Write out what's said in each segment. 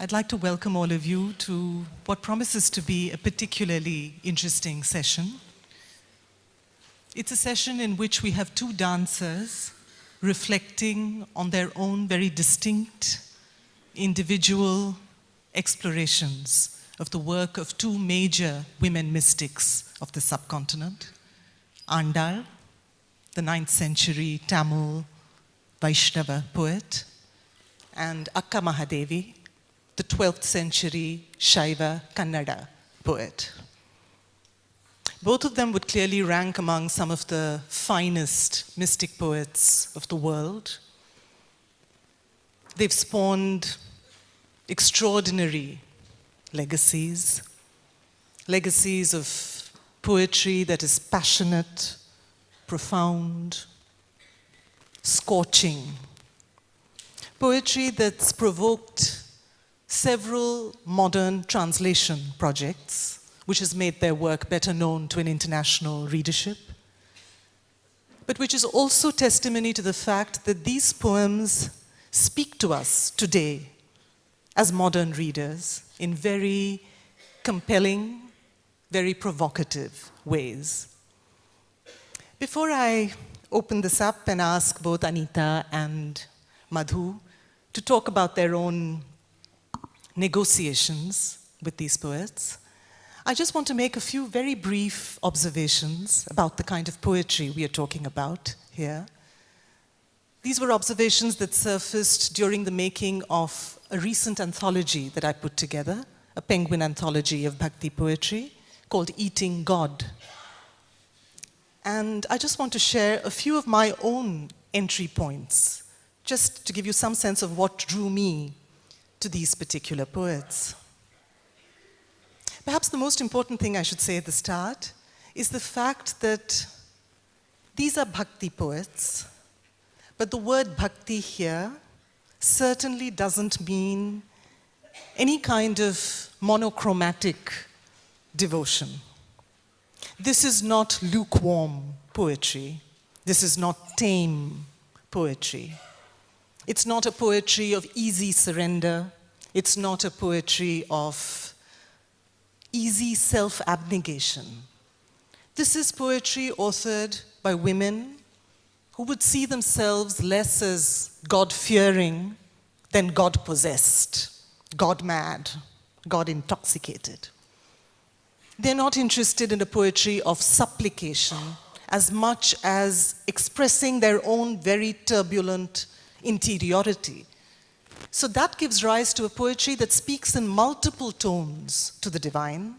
I'd like to welcome all of you to what promises to be a particularly interesting session. It's a session in which we have two dancers reflecting on their own very distinct, individual explorations of the work of two major women mystics of the subcontinent, Andal, the 9th century Tamil Vaishnava poet, and Akka Mahadevi, the 12th century Shaiva Kannada poet. Both of them would clearly rank among some of the finest mystic poets of the world. They've spawned extraordinary legacies of poetry that is passionate, profound, scorching. Poetry that's provoked several modern translation projects, which has made their work better known to an international readership, but which is also testimony to the fact that these poems speak to us today as modern readers in very compelling, very provocative ways. Before I open this up and ask both Anita and Madhu to talk about their own negotiations with these poets, I just want to make a few very brief observations about the kind of poetry we are talking about here. These were observations that surfaced during the making of a recent anthology that I put together, a penguin anthology of Bhakti poetry called Eating God. And I just want to share a few of my own entry points, just to give you some sense of what drew me to these particular poets. Perhaps the most important thing I should say at the start is the fact that these are Bhakti poets, but the word Bhakti here certainly doesn't mean any kind of monochromatic devotion. This is not lukewarm poetry. This is not tame poetry. It's not a poetry of easy surrender. It's not a poetry of easy self-abnegation. This is poetry authored by women who would see themselves less as God-fearing than God-possessed, God-mad, God-intoxicated. They're not interested in a poetry of supplication as much as expressing their own very turbulent interiority. So that gives rise to a poetry that speaks in multiple tones to the divine.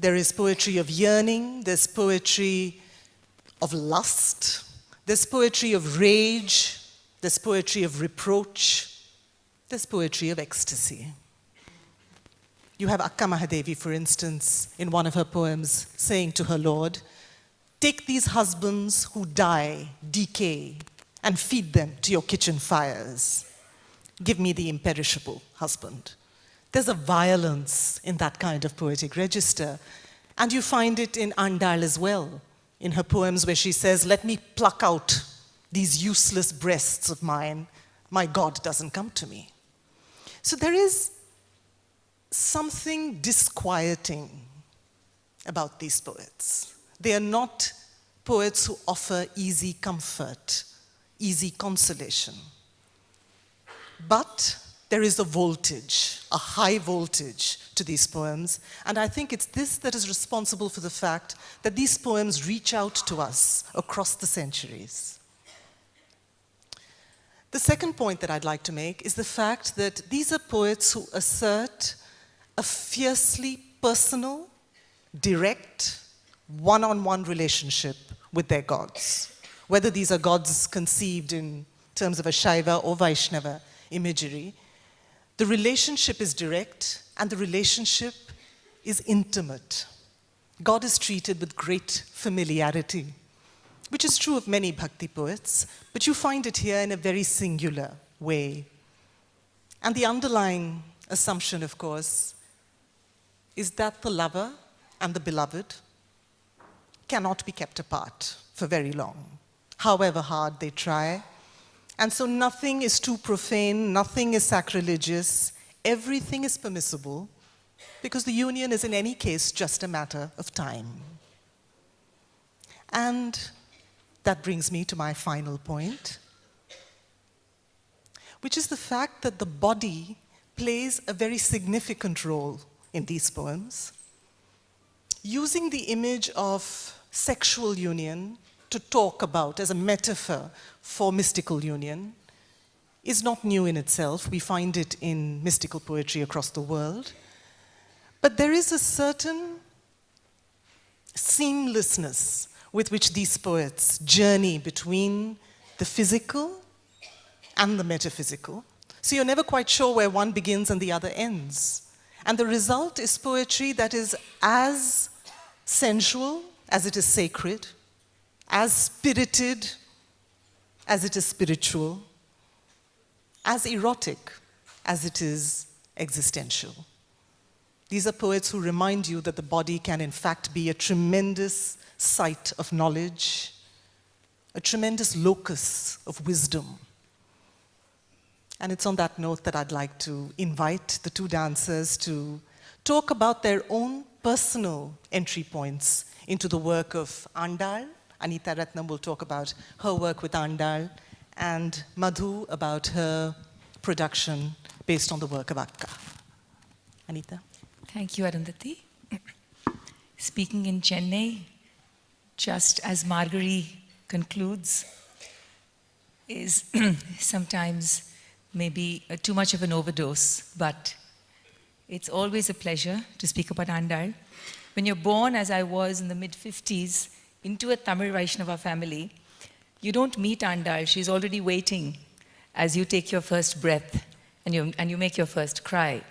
There is poetry of yearning, there's poetry of lust, there's poetry of rage, there's poetry of reproach, there's poetry of ecstasy. You have Akka Mahadevi, for instance, in one of her poems, saying to her Lord, "Take these husbands who die, decay, and feed them to your kitchen fires. Give me the imperishable husband." There's a violence in that kind of poetic register. And you find it in Andal as well, in her poems where she says, "Let me pluck out these useless breasts of mine. My God doesn't come to me." So there is something disquieting about these poets. They are not poets who offer easy comfort, easy consolation. But there is a voltage, a high voltage to these poems, and I think it's this that is responsible for the fact that these poems reach out to us across the centuries. The second point that I'd like to make is the fact that these are poets who assert a fiercely personal, direct, one-on-one relationship with their gods, whether these are gods conceived in terms of a Shaiva or Vaishnava imagery. The relationship is direct and the relationship is intimate. God is treated with great familiarity, which is true of many Bhakti poets, but you find it here in a very singular way. And the underlying assumption, of course, is that the lover and the beloved cannot be kept apart for very long, however hard they try. And so nothing is too profane, nothing is sacrilegious. everything is permissible because the union is in any case just a matter of time. And that brings me to my final point, which is the fact that the body plays a very significant role in these poems. Using the image of sexual union to talk about as a metaphor for mystical union is not new in itself. We find it in mystical poetry across the world. But there is a certain seamlessness with which these poets journey between the physical and the metaphysical. So you're never quite sure where one begins and the other ends. And the result is poetry that is as sensual as it is sacred, as spirited as it is spiritual, as erotic as it is existential. These are poets who remind you that the body can in fact be a tremendous site of knowledge, a tremendous locus of wisdom. And it's on that note that I'd like to invite the two dancers to talk about their own personal entry points into the work of Andal. Anita Ratnam will talk about her work with Andal, and Madhu about her production based on the work of Akka. Anita. Thank you, Arundhathi. Speaking in Chennai, just as Margari concludes, is sometimes maybe too much of an overdose, but it's always a pleasure to speak about Andal. When you're born, as I was in the mid-50s, into a Tamil Vaishnava family, you don't meet Andal. She's already waiting as you take your first breath and you make your first cry.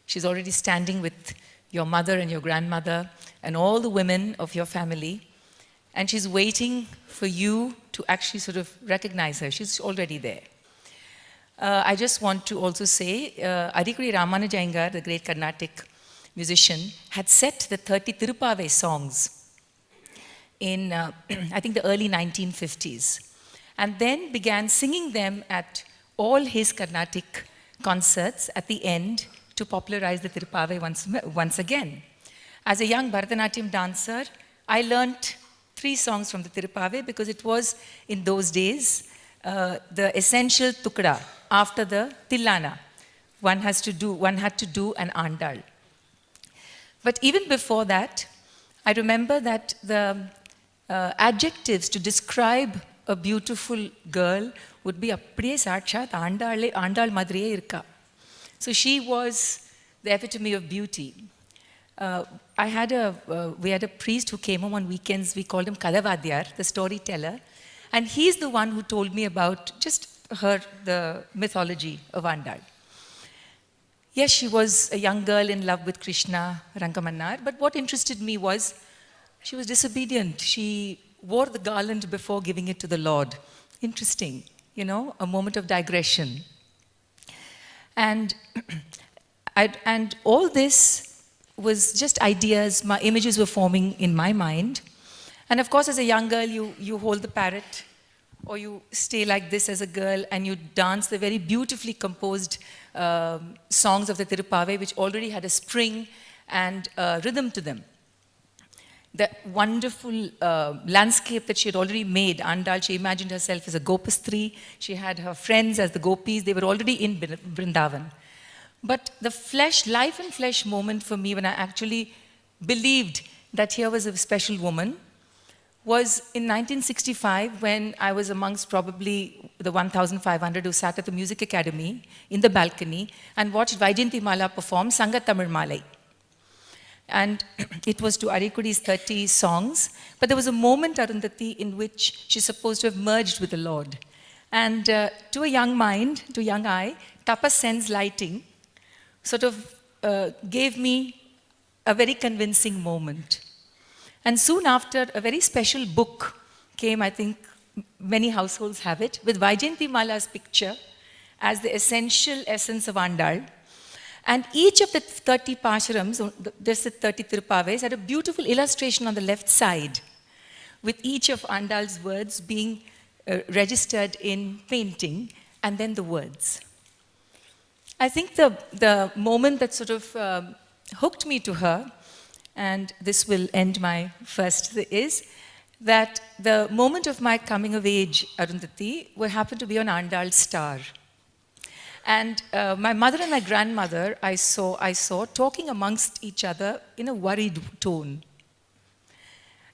She's already standing with your mother and your grandmother and all the women of your family, and she's waiting for you to actually sort of recognize her. She's already there. I just want to also say, Adikudi Ramanujayengar, the great Carnatic musician, had set the 30 Tirupavai songs in, I think, the early 1950s, and then began singing them at all his Carnatic concerts at the end to popularize the Tirupavai once again. As a young Bharatanatyam dancer, I learnt 3 songs from the Tirupavai because it was, in those days, the essential tukda after the Tillana. One had to do an Andal. But even before that, I remember that the adjectives to describe a beautiful girl would be apdiye sakshat Andal madriye irka. So she was the epitome of beauty. We had a priest who came home on weekends. We called him Kadavadyar, the storyteller, and he's the one who told me about just the mythology of Andal. Yes, she was a young girl in love with Krishna Rangamannar, but what interested me was she was disobedient. She wore the garland before giving it to the Lord. Interesting, you know, a moment of digression. And all this was just ideas, my images were forming in my mind. And of course, as a young girl, you hold the parrot, or you stay like this as a girl, and you dance the very beautifully composed songs of the Tirupavai, which already had a spring and rhythm to them. The wonderful landscape that she had already made, Andal, she imagined herself as a Gopastri. She had her friends as the Gopis. They were already in Vrindavan. But the life and flesh moment for me, when I actually believed that here was a special woman, was in 1965, when I was amongst probably the 1,500 who sat at the Music Academy in the balcony and watched Vaijayanti Mala perform Sanga Tamil Malai. And it was to Arikudi's 30 songs. But there was a moment, Arundhathi, in which she's supposed to have merged with the Lord. And to a young mind, to a young eye, Tapas Sen's lighting sort of gave me a very convincing moment. And soon after, a very special book came, I think many households have it, with Vaijayanti Mala's picture as the essential essence of Andal. And each of the 30 pasharams, there's the 30 Tirupavais, had a beautiful illustration on the left side, with each of Andal's words being registered in painting, and then the words. I think the moment that sort of hooked me to her, and this will end my first, is that the moment of my coming of age, Arundhathi, happened to be on Andal Star. And my mother and my grandmother, I saw talking amongst each other in a worried tone.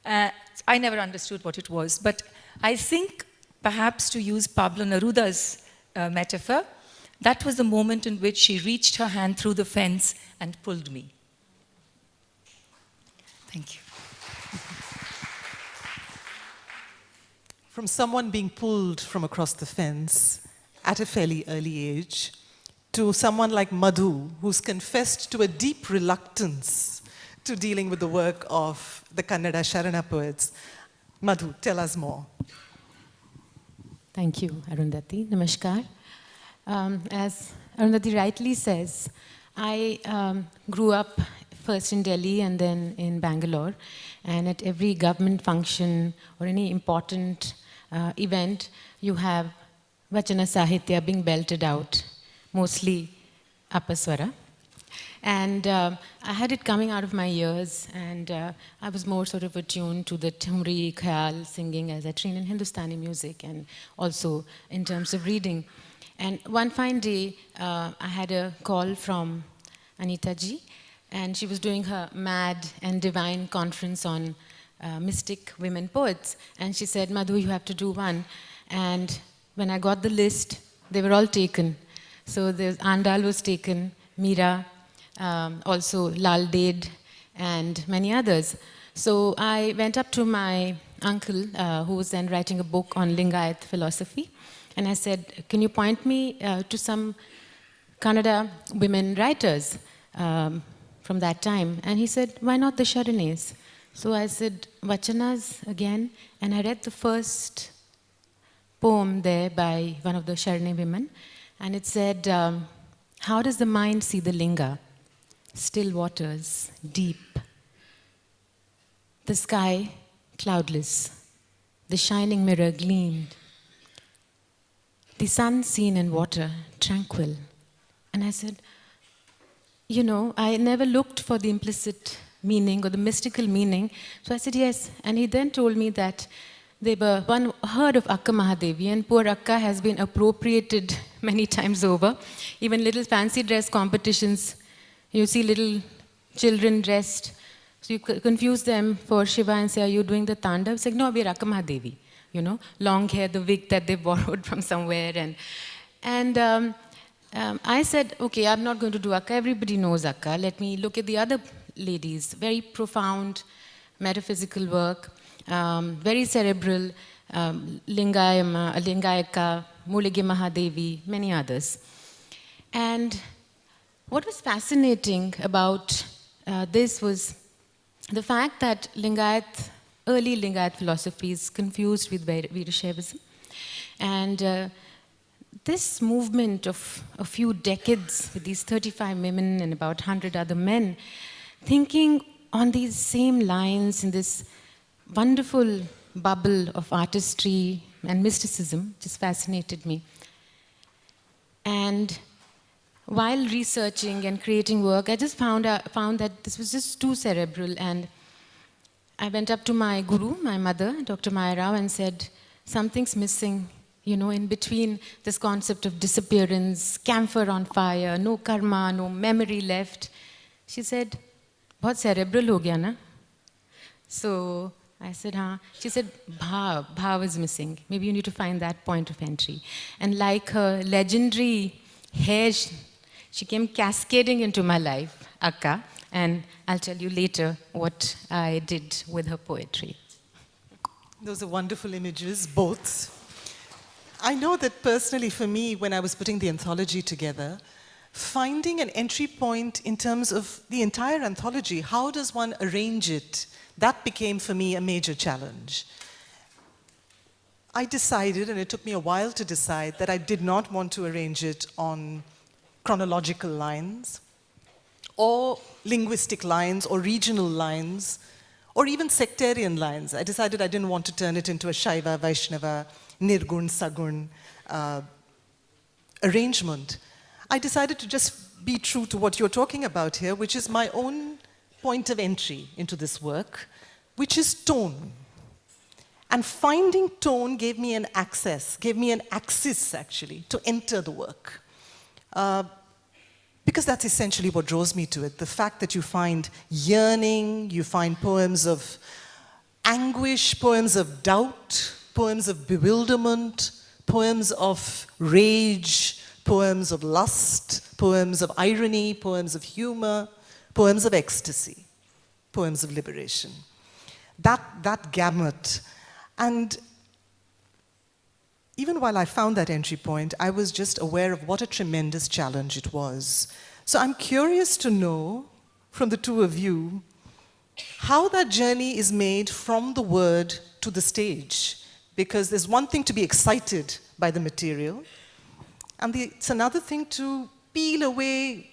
I never understood what it was, but I think perhaps to use Pablo Neruda's metaphor, that was the moment in which she reached her hand through the fence and pulled me. Thank you. From someone being pulled from across the fence at a fairly early age to someone like Madhu, who's confessed to a deep reluctance to dealing with the work of the Kannada Sharana poets. Madhu, tell us more. Thank you, Arundhathi. Namaskar. As Arundhathi rightly says, I grew up first in Delhi and then in Bangalore. And at every government function or any important event, you have Vachana Sahitya being belted out, mostly Appaswara. And I had it coming out of my ears, and I was more sort of attuned to the Thumri Khayal singing as I trained in Hindustani music and also in terms of reading. And one fine day, I had a call from Anita ji, and she was doing her Mad and Divine conference on mystic women poets. And she said, Madhu, you have to do one. And when I got the list, they were all taken. So there's Andal was taken, Meera, also Lal Ded, and many others. So I went up to my uncle, who was then writing a book on Lingayat philosophy, and I said, can you point me to some Kannada women writers from that time? And he said, why not the Sharanes? So I said, Vachanas again, and I read the first poem there by one of the Sharane women, and it said, how does the mind see the linga? Still waters, deep. The sky, cloudless. The shining mirror gleamed. The sun seen in water, tranquil. And I said, you know, I never looked for the implicit meaning or the mystical meaning. So I said, yes. And he then told me that they were one heard of Akka Mahadevi, and poor Akka has been appropriated many times over. Even little fancy dress competitions, you see little children dressed. So you confuse them for Shiva and say, are you doing the Tandav? It's like, no, we're Akka Mahadevi. You know, long hair, the wig that they borrowed from somewhere. And I said, okay, I'm not going to do Akka. Everybody knows Akka. Let me look at the other ladies. Very profound metaphysical work, very cerebral, Lingayaka, Mulige Mahadevi, many others. And what was fascinating about this was the fact that early Lingayat philosophy is confused with Veerashaivism. And this movement of a few decades with these 35 women and about 100 other men thinking on these same lines in this wonderful bubble of artistry and mysticism just fascinated me. And while researching and creating work, I just found that this was just too cerebral. And I went up to my guru, my mother, Dr. Maya Rao, and said, something's missing, you know, in between this concept of disappearance, camphor on fire, no karma, no memory left. She said, bahut cerebral ho gaya na? So I said, haan. She said, bhav is missing. Maybe you need to find that point of entry. And like her legendary hair, she came cascading into my life, Akka, and I'll tell you later what I did with her poetry. Those are wonderful images, both. I know that personally for me, when I was putting the anthology together, finding an entry point in terms of the entire anthology, how does one arrange it? That became for me a major challenge. I decided, and it took me a while to decide, that I did not want to arrange it on chronological lines, or linguistic lines, or regional lines, or even sectarian lines. I decided I didn't want to turn it into a Shaiva, Vaishnava, Nirgun, Sagun arrangement. I decided to just be true to what you're talking about here, which is my own point of entry into this work, which is tone. And finding tone gave me an access, gave me an axis, actually, to enter the work. Because that's essentially what draws me to it. The fact that you find yearning, you find poems of anguish, poems of doubt, poems of bewilderment, poems of rage, poems of lust, poems of irony, poems of humor, poems of ecstasy, poems of liberation. That gamut. And even while I found that entry point, I was just aware of what a tremendous challenge it was. So I'm curious to know, from the two of you, how that journey is made from the word to the stage. Because there's one thing to be excited by the material, and it's another thing to peel away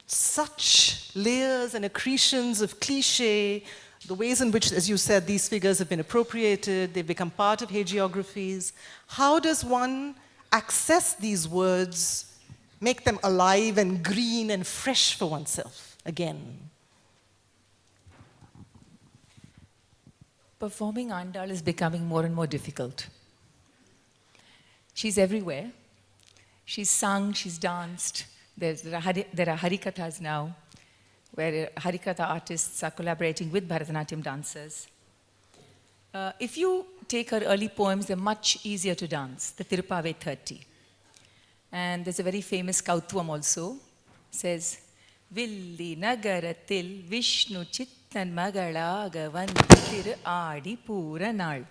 such layers and accretions of cliché, the ways in which, as you said, these figures have been appropriated, they've become part of hagiographies. How does one access these words, make them alive and green and fresh for oneself again? Performing Andal is becoming more and more difficult. She's everywhere. She's sung, she's danced. There are Harikathas now, where Harikatha artists are collaborating with Bharatanatyam dancers. If you take her early poems, they're much easier to dance, the Tirupave 30. And there's a very famous Kautvam also, says, Villi Nagaratil Vishnu Chittan Magalaga Vandir Adi Puranal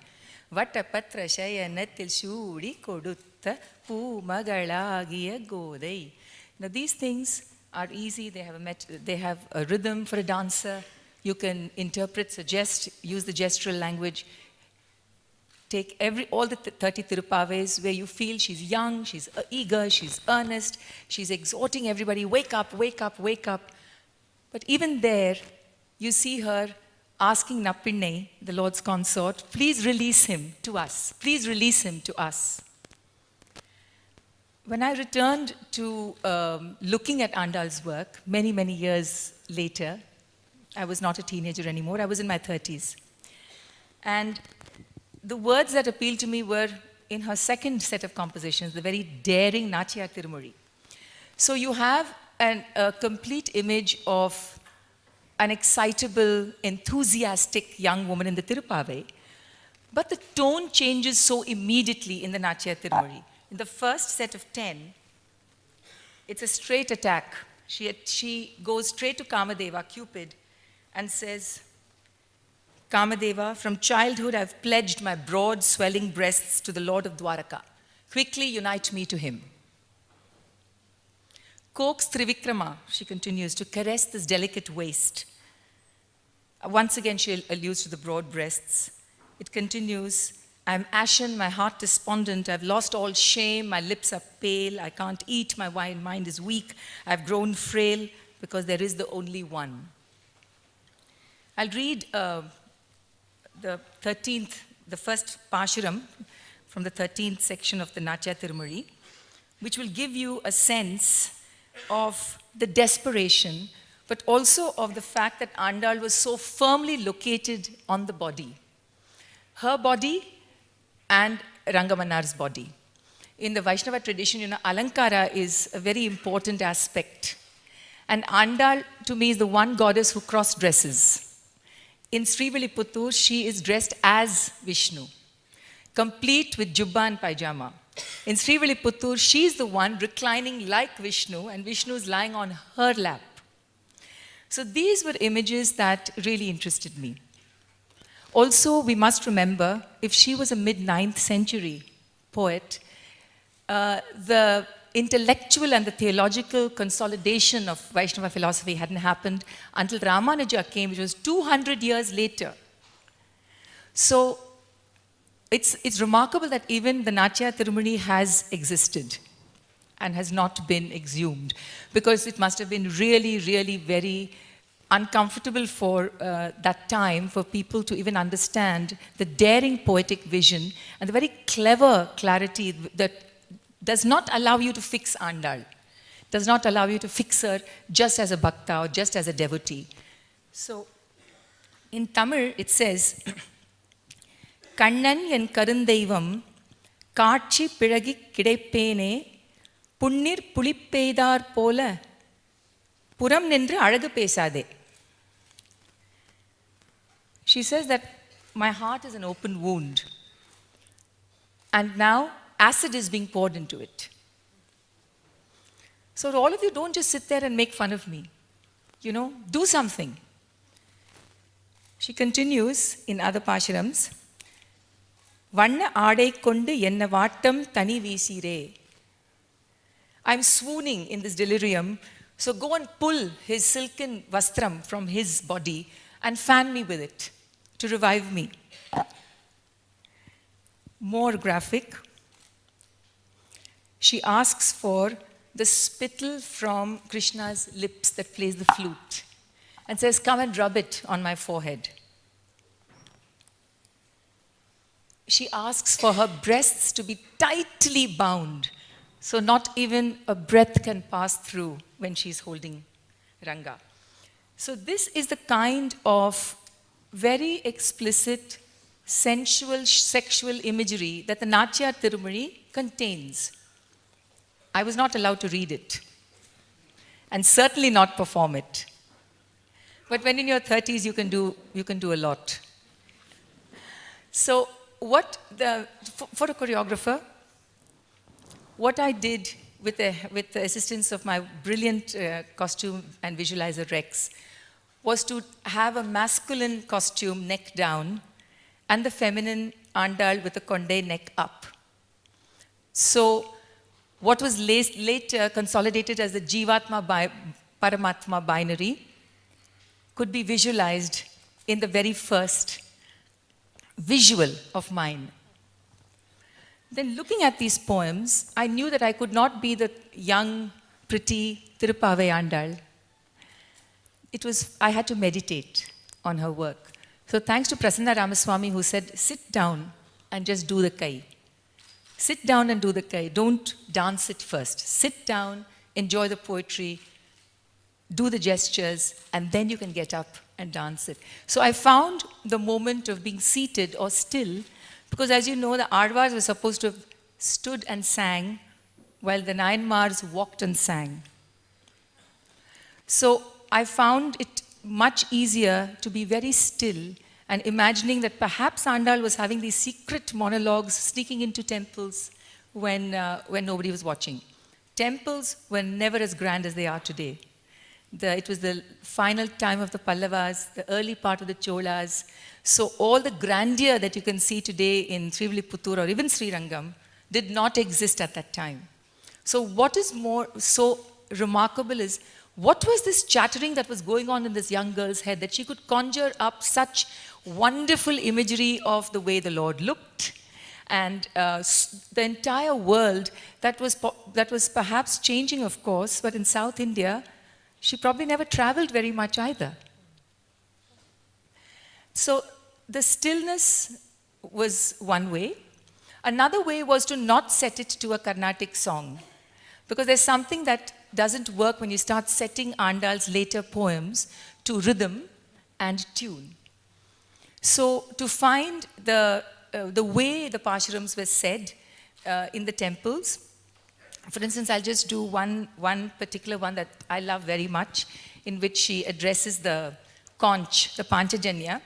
Vatapatra Shayanatil Shudi Kodutta Pu Magalagia Godai. Now these things are easy, they have a rhythm for a dancer. You can interpret, suggest, use the gestural language. Take all the 30 Tirupaves where you feel she's young, she's eager, she's earnest, she's exhorting everybody, wake up, wake up, wake up. But even there, you see her asking Nappinne, the Lord's consort, please release him to us, please release him to us. When I returned to looking at Andal's work, many, many years later, I was not a teenager anymore, I was in my 30s. And the words that appealed to me were in her second set of compositions, the very daring Natya Tirumuri. So you have a complete image of an excitable, enthusiastic young woman in the Tirupave, but the tone changes so immediately in the Natya Tirumuri. In the first set of 10, it's a straight attack. She goes straight to Kamadeva, Cupid, and says, Kamadeva, from childhood I've pledged my broad swelling breasts to the Lord of Dwaraka. Quickly unite me to him. Coax Trivikrama, she continues, to caress this delicate waist. Once again she alludes to the broad breasts. It continues, I'm ashen, my heart despondent, I've lost all shame, my lips are pale, I can't eat, my mind is weak, I've grown frail because there is the only one. I'll read the first Pashuram from the 13th section of the Natya Tirumuri, which will give you a sense of the desperation, but also of the fact that Andal was so firmly located on the body. Her body and Rangamanar's body. In the Vaishnava tradition, Alankara is a very important aspect. And Andal, to me, is the one goddess who cross-dresses. In Sriviliputtur, she is dressed as Vishnu, complete with jubba and pajama. In Sriviliputtur, she's the one reclining like Vishnu, and Vishnu is lying on her lap. So these were images that really interested me. Also, we must remember, if she was a mid-9th century poet, the intellectual and the theological consolidation of Vaishnava philosophy hadn't happened until Ramanuja came, which was 200 years later. So it's remarkable that even the Natya Tirumuri has existed and has not been exhumed, because it must have been really, really very uncomfortable for that time for people to even understand the daring poetic vision and the very clever clarity that does not allow you to fix Andal, does not allow you to fix her just as a bhakta or just as a devotee. So, in Tamil, it says, Kannan en karundeivam காட்சி பிழகி கிடைப்பேனே புன்னிர் புளிப்பெய்தார் போல புறம் நின்று அழகு பேசாதே. She says that my heart is an open wound and now acid is being poured into it. So all of you don't just sit there and make fun of me. Do something. She continues in other pasharams, வண்ண ஆடை கொண்டு என்ன வாட்டம் தனி வீசிரே. I'm swooning in this delirium, so go and pull his silken vastram from his body and fan me with it to revive me. More graphic. She asks for the spittle from Krishna's lips that plays the flute and says, come and rub it on my forehead. She asks for her breasts to be tightly bound, so not even a breath can pass through when she's holding Ranga. So this is the kind of very explicit, sensual, sexual imagery that the Natya Tirumazhi contains. I was not allowed to read it, and certainly not perform it. But when in your 30s, you can do a lot. So, for a choreographer, what I did with the assistance of my brilliant costume and visualizer Rex was to have a masculine costume neck down and the feminine Andal with a konde neck up. So what was later consolidated as the Jivatma Paramatma binary could be visualized in the very first visual of mine. Then looking at these poems, I knew that I could not be the young, pretty Tirupavai Andal. I had to meditate on her work. So thanks to Prasanna Ramaswamy, who said, sit down and just do the kai. Sit down and do the kai. Don't dance it first. Sit down, enjoy the poetry, do the gestures, and then you can get up and dance it. So I found the moment of being seated or still, because as you know, the Arvas were supposed to have stood and sang, while the Nayanmars walked and sang. So I found it much easier to be very still and imagining that perhaps Andal was having these secret monologues sneaking into temples when nobody was watching. Temples were never as grand as they are today. It was the final time of the Pallavas, the early part of the Cholas. So all the grandeur that you can see today in Srivilliputturu or even Srirangam did not exist at that time. So what is more so remarkable is, what was this chattering that was going on in this young girl's head that she could conjure up such wonderful imagery of the way the Lord looked and the entire world that was perhaps changing, of course, but in South India, she probably never traveled very much either. So the stillness was one way. Another way was to not set it to a Carnatic song, because there's something that doesn't work when you start setting Andal's later poems to rhythm and tune. So to find the way the pasharams were said in the temples, for instance, I'll just do one particular one that I love very much, in which she addresses the conch, the Panchajanya,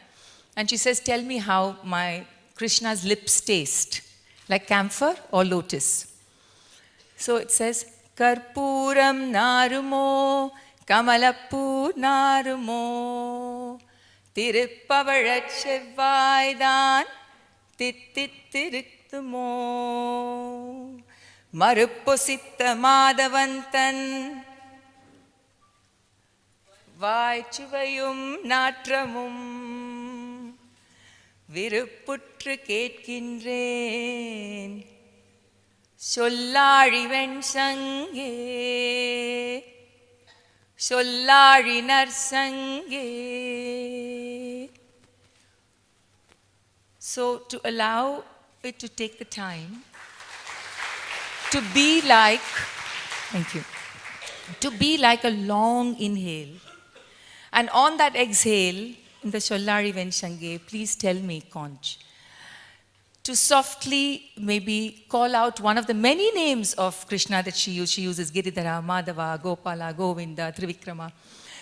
and she says, tell me how my Krishna's lips taste, like camphor or lotus. So it says, Karpuram narumo, Kamalappu narumo, Tirupavalat Chevvaidan, Tittiriktumo, Maruppositta Madhavantan, Vaichuvayum Natramum, Viruputru Ketkindrain, Sollari Vensange, Sollari Narsange. So to allow it to take the time to be like, thank you, to be like a long inhale. And on that exhale, in the Sollari Venshange, please tell me, Conch, to softly maybe call out one of the many names of Krishna that she uses. She uses Giridhara, Madhava, Gopala, Govinda, Trivikrama.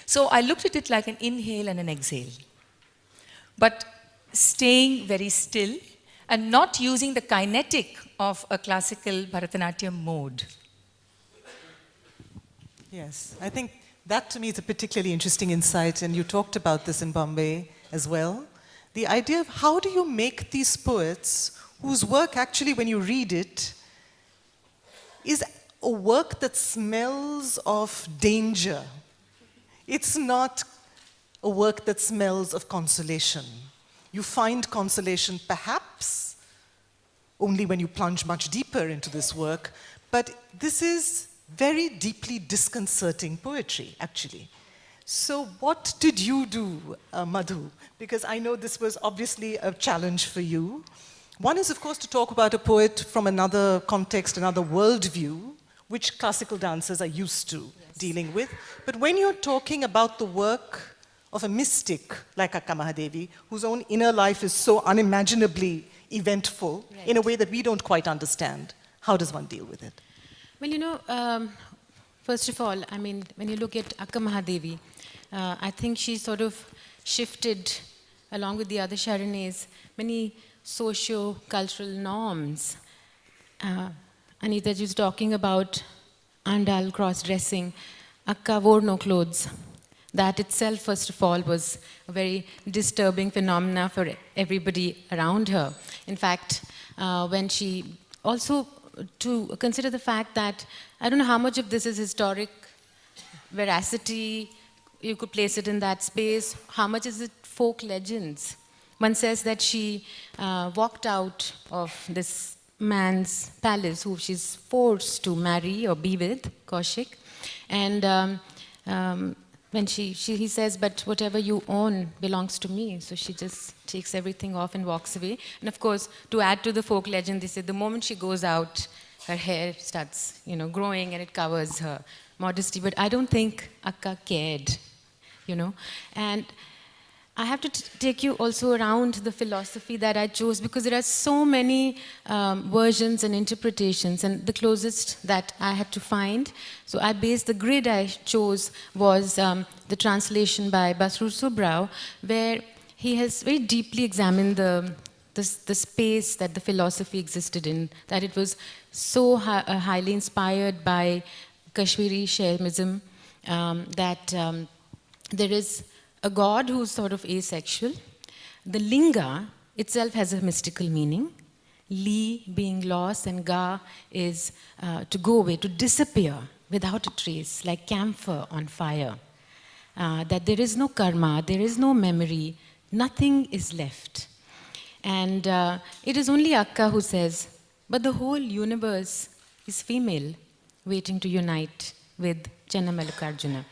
So I looked at it like an inhale and an exhale. But staying very still and not using the kinetic of a classical Bharatanatyam mode. Yes, I think that to me is a particularly interesting insight, and you talked about this in Bombay as well. The idea of how do you make these poets whose work actually, when you read it, is a work that smells of danger. It's not a work that smells of consolation. You find consolation perhaps only when you plunge much deeper into this work, but this is very deeply disconcerting poetry, actually. So what did you do, Madhu? Because I know this was obviously a challenge for you. One is, of course, to talk about a poet from another context, another worldview, which classical dancers are used to dealing with. But when you're talking about the work of a mystic like Akka Mahadevi, whose own inner life is so unimaginably eventful in a way that we don't quite understand, how does one deal with it? Well, you know, first of all, I mean, when you look at Akka Mahadevi, I think she sort of shifted, along with the other Sharanes, many socio-cultural norms. Anita was talking about Andal cross-dressing. Akka wore no clothes. That itself, first of all, was a very disturbing phenomena for everybody around her. In fact, when she also, to consider the fact that, I don't know how much of this is historic veracity, you could place it in that space, how much is it folk legends? One says that she walked out of this man's palace who she's forced to marry or be with, Kaushik, and when he says, but whatever you own belongs to me. So she just takes everything off and walks away. And of course, to add to the folk legend, they say the moment she goes out, her hair starts, growing and it covers her modesty. But I don't think Akka cared, And I have to take you also around the philosophy that I chose, because there are so many versions and interpretations, and the closest that I had to find. So the grid I chose was the translation by Basrur Subrao, where he has very deeply examined the space that the philosophy existed in, that it was so highly inspired by Kashmiri Shaivism, that there is a god who's sort of asexual. The linga itself has a mystical meaning. Li being loss, and ga is to go away, to disappear without a trace, like camphor on fire. That there is no karma, there is no memory, nothing is left. And it is only Akka who says, but the whole universe is female, waiting to unite with Chenna Mallikarjuna.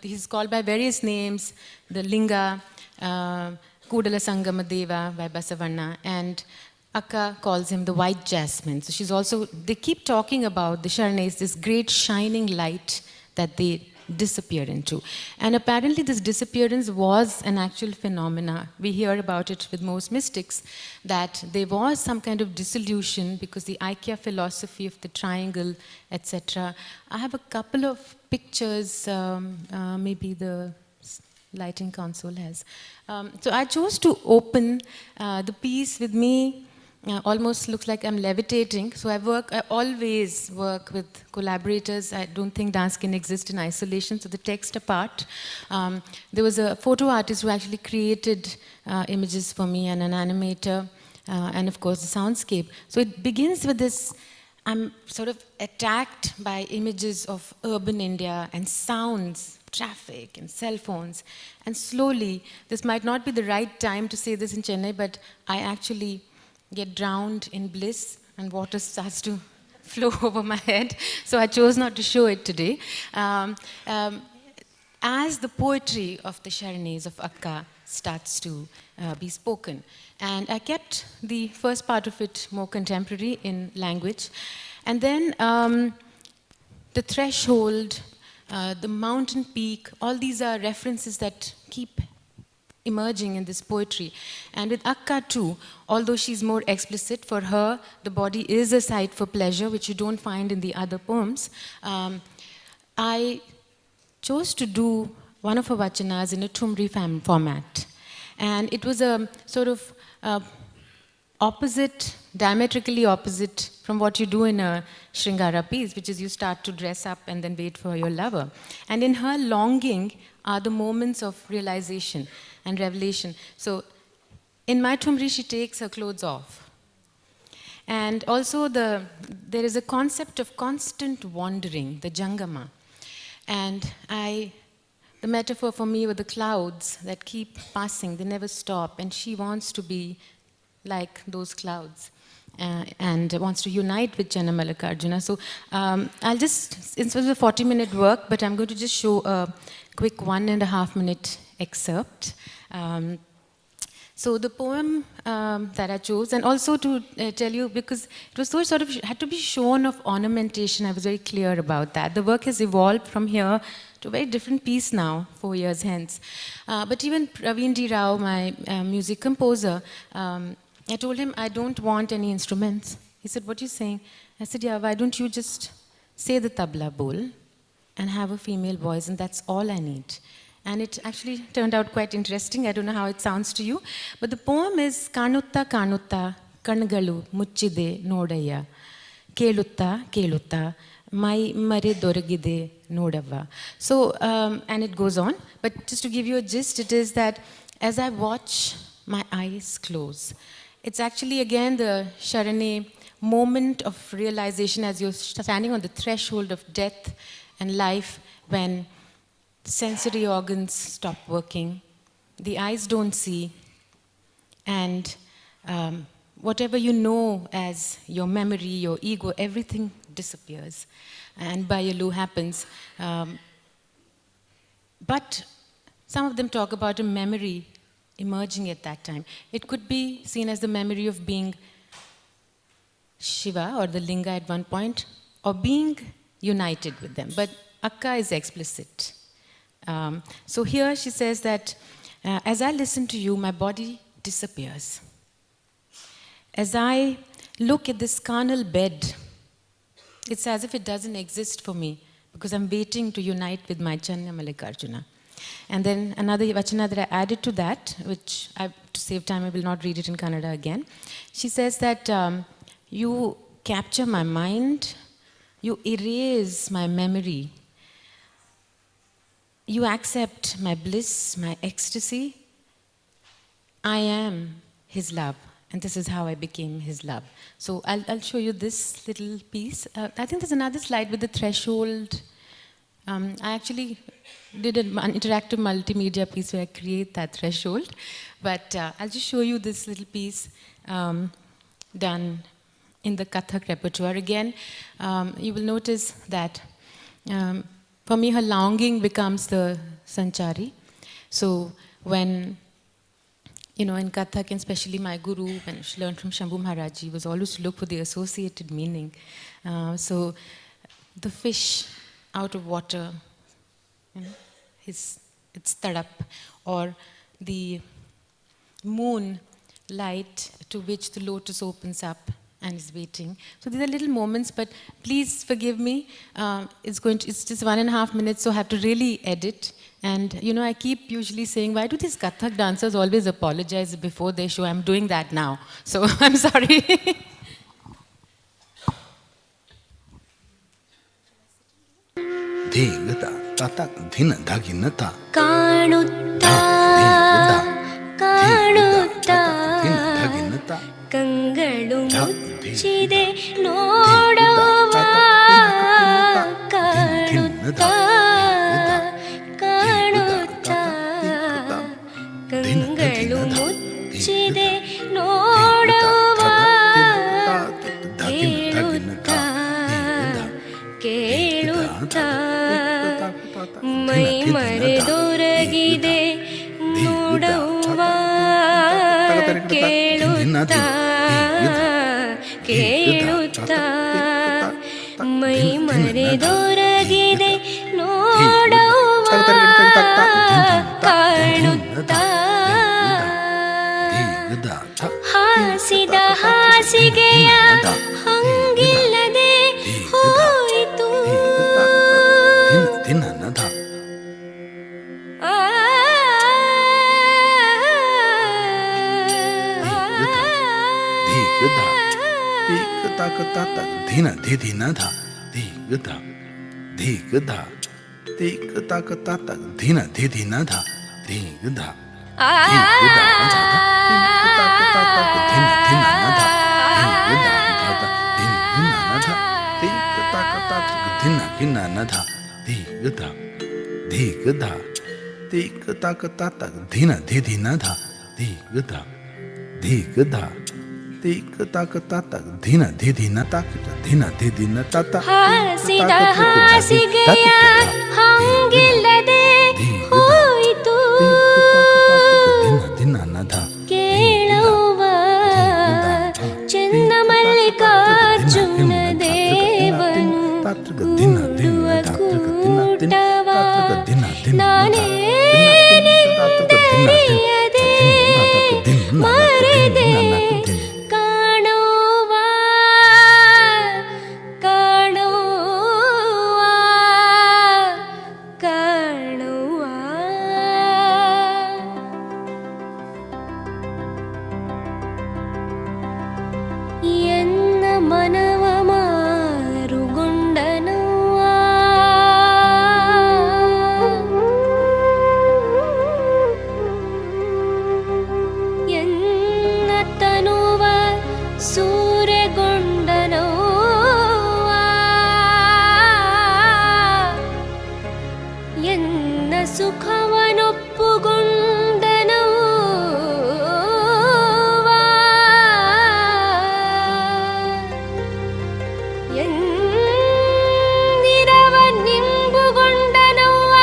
He's called by various names, the Linga, Kudala Sangama Deva by Basavanna, and Akka calls him the white jasmine. So she's also, they keep talking about the Sharanes, this great shining light that they disappear into. And apparently this disappearance was an actual phenomena. We hear about it with most mystics, that there was some kind of dissolution because the Aikya philosophy of the triangle, etc. I have a couple of pictures, maybe the lighting console has. So I chose to open the piece with me. Almost looks like I'm levitating. So I always work with collaborators. I don't think dance can exist in isolation, so the text apart. There was a photo artist who actually created images for me, and an animator, and of course the soundscape. So it begins with this, I'm sort of attacked by images of urban India and sounds, traffic and cell phones. And slowly, this might not be the right time to say this in Chennai, but I actually get drowned in bliss and water starts to flow over my head. So I chose not to show it today. As the poetry of the Sharanes of Akka starts to be spoken. And I kept the first part of it more contemporary in language. And then the threshold, the mountain peak, all these are references that keep emerging in this poetry. And with Akka too, although she's more explicit, for her the body is a site for pleasure, which you don't find in the other poems. I chose to do one of her vachanas in a Thumri format. And it was a sort of opposite, diametrically opposite from what you do in a Shringara piece, which is you start to dress up and then wait for your lover. And in her longing are the moments of realization and revelation. So in my Thumri, she takes her clothes off. And also there is a concept of constant wandering, the Jangama. And the metaphor for me were the clouds that keep passing, they never stop, and she wants to be like those clouds and wants to unite with Chenna Mallikarjuna. So I'll just, it was a 40-minute work, but I'm going to just show a quick 1.5-minute excerpt. So the poem that I chose, and also to tell you, because it was so sort of, had to be shown of ornamentation, I was very clear about that. The work has evolved from here to a very different piece now, 4 years hence. But even Praveen D. Rao, my music composer, I told him I don't want any instruments. He said, what are you saying? I said, yeah, why don't you just say the tabla bowl and have a female voice, and that's all I need. And it actually turned out quite interesting. I don't know how it sounds to you. But the poem is Kanutta Kanutta Kangalu Muchide Nodaya Kelutta Kelutta Mai Mare Doragide Nodava. So, and it goes on. But just to give you a gist, it is that as I watch my eyes close, it's actually again the Sharane moment of realization as you're standing on the threshold of death and life, when the sensory organs stop working, the eyes don't see, and whatever you know as your memory, your ego, everything disappears, and Bayalu happens. But some of them talk about a memory emerging at that time. It could be seen as the memory of being Shiva or the Linga at one point, or being united with them. But Akka is explicit. So here she says that as I listen to you, my body disappears. As I look at this carnal bed, it's as if it doesn't exist for me, because I'm waiting to unite with my Chenna Mallikarjuna. And then another vachana that I added to that, which to save time I will not read it in Kannada again. She says that you capture my mind, you erase my memory, you accept my bliss, my ecstasy. I am his love, and this is how I became his love. So I'll show you this little piece. I think there's another slide with the threshold. I actually did an interactive multimedia piece where I create that threshold. But I'll just show you this little piece done in the Kathak repertoire. Again, you will notice that for me, her longing becomes the sanchari. So when, in Kathak, and especially my guru, when she learned from Shambhu Maharaj, was always to look for the associated meaning. So the fish out of water, it's tadap, or the moon light to which the lotus opens up and is waiting. So these are little moments, but please forgive me. It's just 1.5 minutes, so I have to really edit. And I keep usually saying, why do these Kathak dancers always apologize before they show? I'm doing that now, so I'm sorry. ಕಂಗಳು ಮುಚ್ಚಿದೆ ನೋಡುವ ಕಾಣುತ್ತಾ ಕಾಣುತ್ತಾ ಕಂಗಳು ಮುಚ್ಚಿದೆ ನೋಡುವ ಕೇಳುತ್ತಾ ಕೇಳುತ್ತಾ ಮೈ ಮರೆದೊರಗಿದೆ ನೋಡುವ ಕೇಳುತ್ತಾ ಕೇಳುತ್ತಾ ಮೈ ಮರೆದೊರಗಿದೆ ನೋಡುವ ಕಾಣುತ್ತಾ ಹಾಸಿದ ಹಾಸಿಗೆಯ ಹಂಗಿಲ್ಲದೆ ಹೋಯಿತು ಧೀನ ಧಿ ಧಿನ ಧ ಧಿ ಗದ ಧಿ ಗದ ಧಿ ಗದ ಗದ ಧೀನ ಧಿ ಧಿನ ಧ ಧಿ ಗದ ಧಿ ಗದ ಧಿನ ಧಿನ ಧ ಧಿ ಗದ ಧಿನ ಧಿನ ಧ ಧಿ ಗದ ಗದ ಧಿನ ಧಿನ ಧ ಧಿ ಗದ ಧಿ ಗದ ಧಿ ಗದ ಗದ ಧಿನ ಧಿ ಧಿನ ಧ ಧಿ ಗದ ಧಿ ಗದ ಧಿನ ಧಿ ಧಿನ ಧಿನ ಧಿ ಧಿನ ಹಾಸಿದ ಹಾಸಿಗೆಯ ಹಂಗಿಲ್ಲದೆ ಹೋಯಿತು ಕೇಳುವ ಚೆನ್ನ ಮಲ್ಲಿಕಾರ್ಜುನ ದೇವನು ಕೂಟವ ನಾನೇ ನಿಂದರಿಯದೆ ಮರೆದೆ ಕಾಣುವ ಕಾಣುವ ಕಾಣುವ ಎನ್ನ ಮನವ ಮಾರುಗೊಂಡನುವ ಎನ್ನ ತನುವ ಸೂರೆಗೊಂಡನುವ ಎನ್ನ ಸುಖವನೊಪ್ಪುಗೊಂಡನುವ ಎಂದಿರವ ನಿಂಬುಗೊಂಡನುವ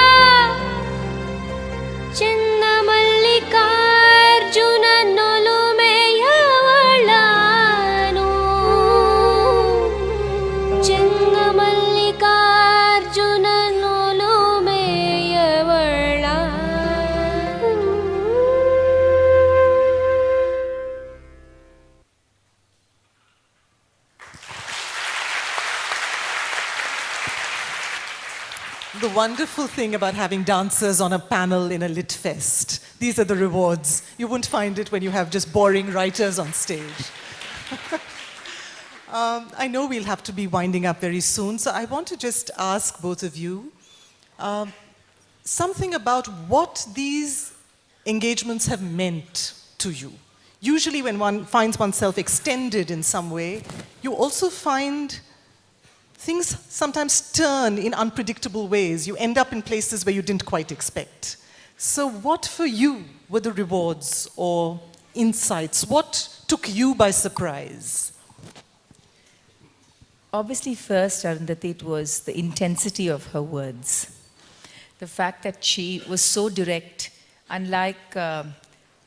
ಚೆನ್ನ ಮಲ್ಲಿಕಾರ್ಜುನ ನೊಲುಮೆಯವಳನು ಚೆನ್ನ Mallikarjuna ನೊಲುಮೆಯವಳ The wonderful thing about having dancers on a panel in a lit fest, these are the rewards. You won't find it when you have just boring writers on stage. I know we'll have to be winding up very soon, so I want to just ask both of you something about what these engagements have meant to you. Usually when one finds oneself extended in some way, you also find things sometimes turn in unpredictable ways. You end up in places where you didn't quite expect. So what for you were the rewards or insights? What took you by surprise? Obviously, first, Arundhathi, it was the intensity of her words. The fact that she was so direct, unlike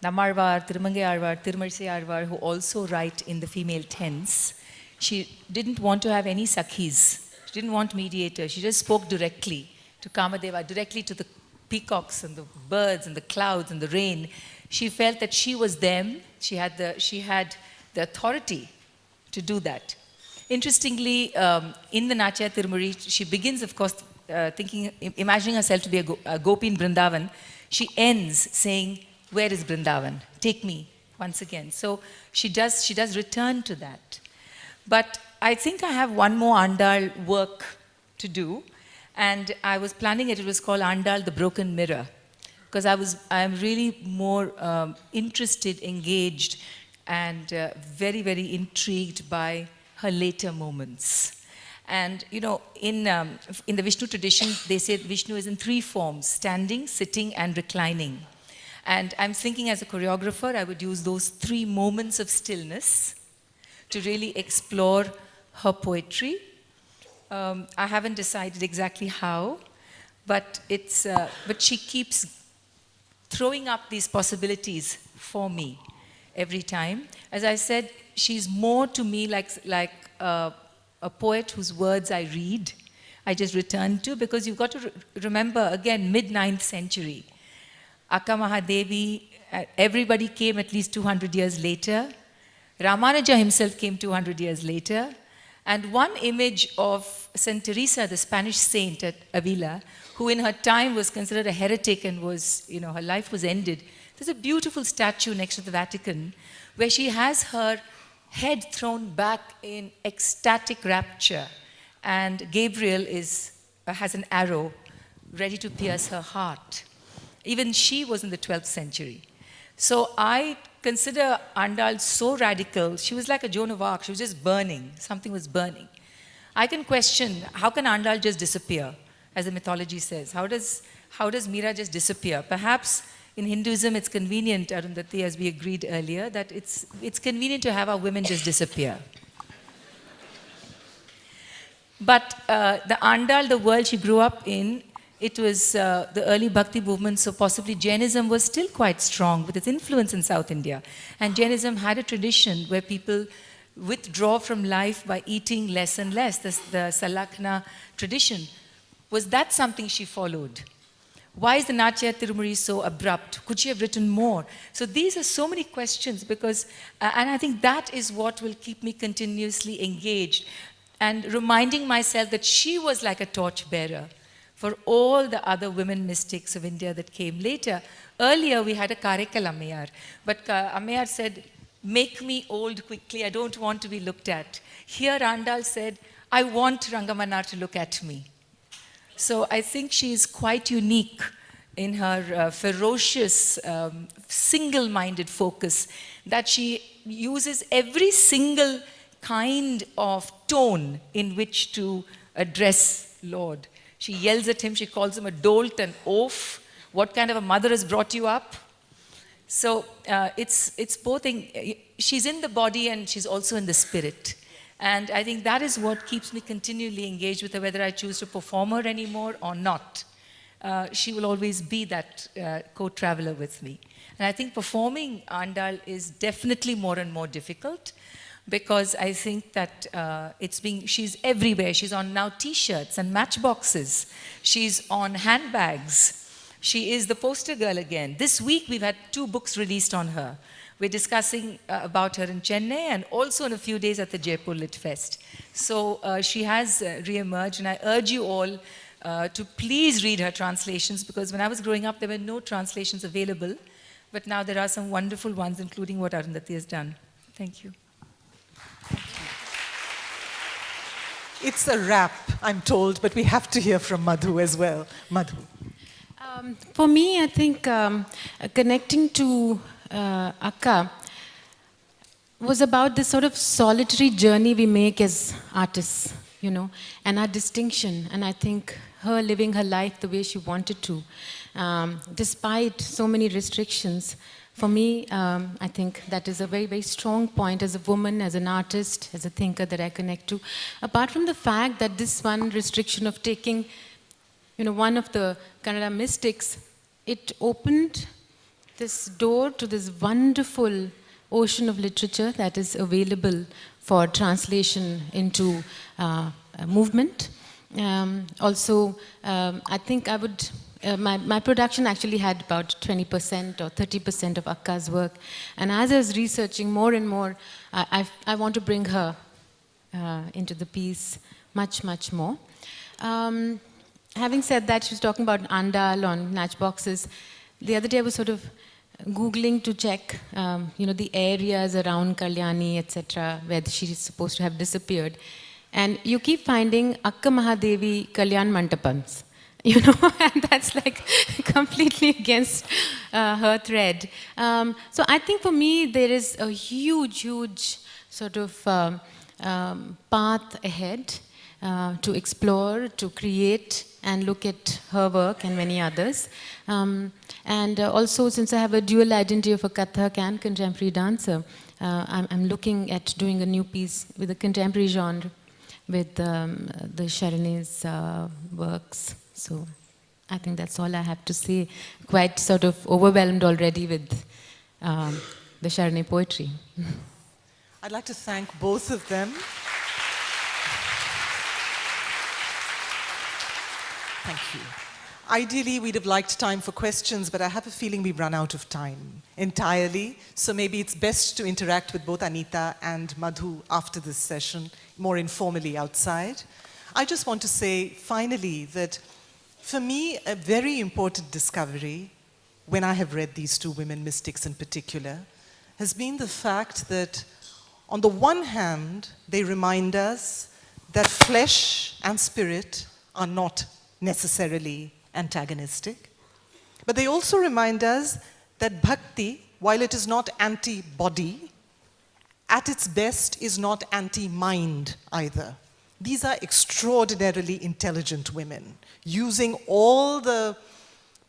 Nammarvar, Tirumangai Alvar, Tirumalizai Alvar, who also write in the female tense. She didn't want to have any sakhis. She didn't want mediators. She just spoke directly to Kamadeva, directly to the peacocks and the birds and the clouds and the rain. She felt that she was them. She had the authority to do that. Interestingly, in the Natya Tirumuri, she begins, of course, imagining herself to be a gopi in Vrindavan. She ends saying, "Where is Vrindavan? Take me once again." So she does return to that. But I think I have one more Andal work to do, and I was planning it. It was called Andal, the Broken Mirror, because I am really more interested, engaged, and very, very intrigued by her later moments. And you know, in the Vishnu tradition, they say Vishnu is in three forms: standing, sitting, and reclining. And I'm thinking, as a choreographer, I would use those three moments of stillness to really explore her poetry. I haven't decided exactly how, but she keeps throwing up these possibilities for me every time. As I said, she's more to me like a poet whose words I read, I just return to, because you've got to remember, again, mid-9th century. Akka Mahadevi, everybody came at least 200 years later. Ramanuja himself came 200 years later. And one image of Saint Teresa, the Spanish saint at Avila, who in her time was considered a heretic and was, her life was ended. There's a beautiful statue next to the Vatican where she has her head thrown back in ecstatic rapture, and Gabriel has an arrow ready to pierce her heart. Even she was in the 12th century. So I consider Andal so radical. She was like a Joan of Arc. She was just burning. Something was burning. I can question, how can Andal just disappear, as the mythology says? How does Meera just disappear? Perhaps in Hinduism it's convenient, Arundhathi, as we agreed earlier, that it's convenient to have our women just disappear. But the Andal, the world she grew up in, it was the early Bhakti movement, so possibly Jainism was still quite strong with its influence in South India. And Jainism had a tradition where people withdraw from life by eating less and less, the Salakna tradition. Was that something she followed? Why is the Natya Tirumuri so abrupt? Could she have written more? So these are so many questions because, and I think that is what will keep me continuously engaged and reminding myself that she was like a torchbearer for all the other women mystics of India that came later. Earlier we had a Karaikal Ammayar, but Ammayar said, make me old quickly, I don't want to be looked at. Here Andal said, I want Rangamanar to look at me. So I think she is quite unique in her ferocious, single-minded focus, that she uses every single kind of tone in which to address Lord. She yells at him, she calls him a dolt, an oaf. What kind of a mother has brought you up? So it's both, she's in the body and she's also in the spirit. And I think that is what keeps me continually engaged with her, whether I choose to perform her anymore or not. She will always be that co-traveler with me. And I think performing Andal is definitely more and more difficult, because I think that she's everywhere. She's on now t-shirts and matchboxes. She's on handbags. She is the poster girl again. This week we've had 2 books released on her. We're discussing about her in Chennai and also in a few days at the Jaipur Lit Fest. So she has re-emerged, and I urge you all to please read her translations, because when I was growing up there were no translations available, but now there are some wonderful ones, including what Arundhathi has done. Thank you. It's a wrap, I'm told, but we have to hear from Madhu as well. Madhu. For me, I think connecting to Akka was about this sort of solitary journey we make as artists, and our distinction. And I think her living her life the way she wanted to, despite so many restrictions. For me, I think that is a very, very strong point as a woman, as an artist, as a thinker that I connect to. Apart from the fact that this one restriction of taking, one of the Kannada mystics, it opened this door to this wonderful ocean of literature that is available for translation into movement. Also, I think I would... my production actually had about 20% or 30% of Akka's work. And as I was researching more and more, I want to bring her into the piece much, much more. Having said that, she was talking about Andal on matchboxes. The other day I was sort of Googling to check, the areas around Kalyani, etc., where she's supposed to have disappeared. And you keep finding Akka Mahadevi Kalyan Mantapams. And that's like completely against her thread. So I think for me there is a huge, huge sort of path ahead to explore, to create, and look at her work and many others. And also, since I have a dual identity of a Kathak and contemporary dancer, I'm looking at doing a new piece with a contemporary genre with the Sharane's works. So I think that's all I have to say. Quite sort of overwhelmed already with the Sharane poetry. I'd like to thank both of them. Thank you. Ideally, we'd have liked time for questions, but I have a feeling we've run out of time entirely. So maybe it's best to interact with both Anita and Madhu after this session, more informally outside. I just want to say, finally, that for me, a very important discovery, when I have read these two women mystics in particular, has been the fact that, on the one hand, they remind us that flesh and spirit are not necessarily antagonistic. But they also remind us that bhakti, while it is not anti-body, at its best is not anti-mind either. These are extraordinarily intelligent women, using all the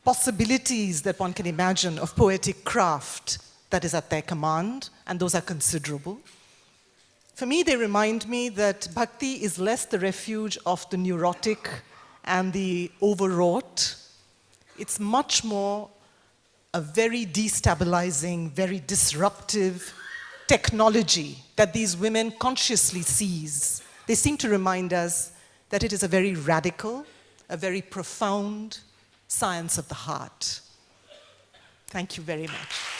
possibilities that one can imagine of poetic craft that is at their command, and those are considerable. For me, they remind me that bhakti is less the refuge of the neurotic and the overwrought. It's much more a very destabilizing, very disruptive technology that these women consciously seize. They seem to remind us that it is a very radical, a very profound science of the heart. Thank you very much.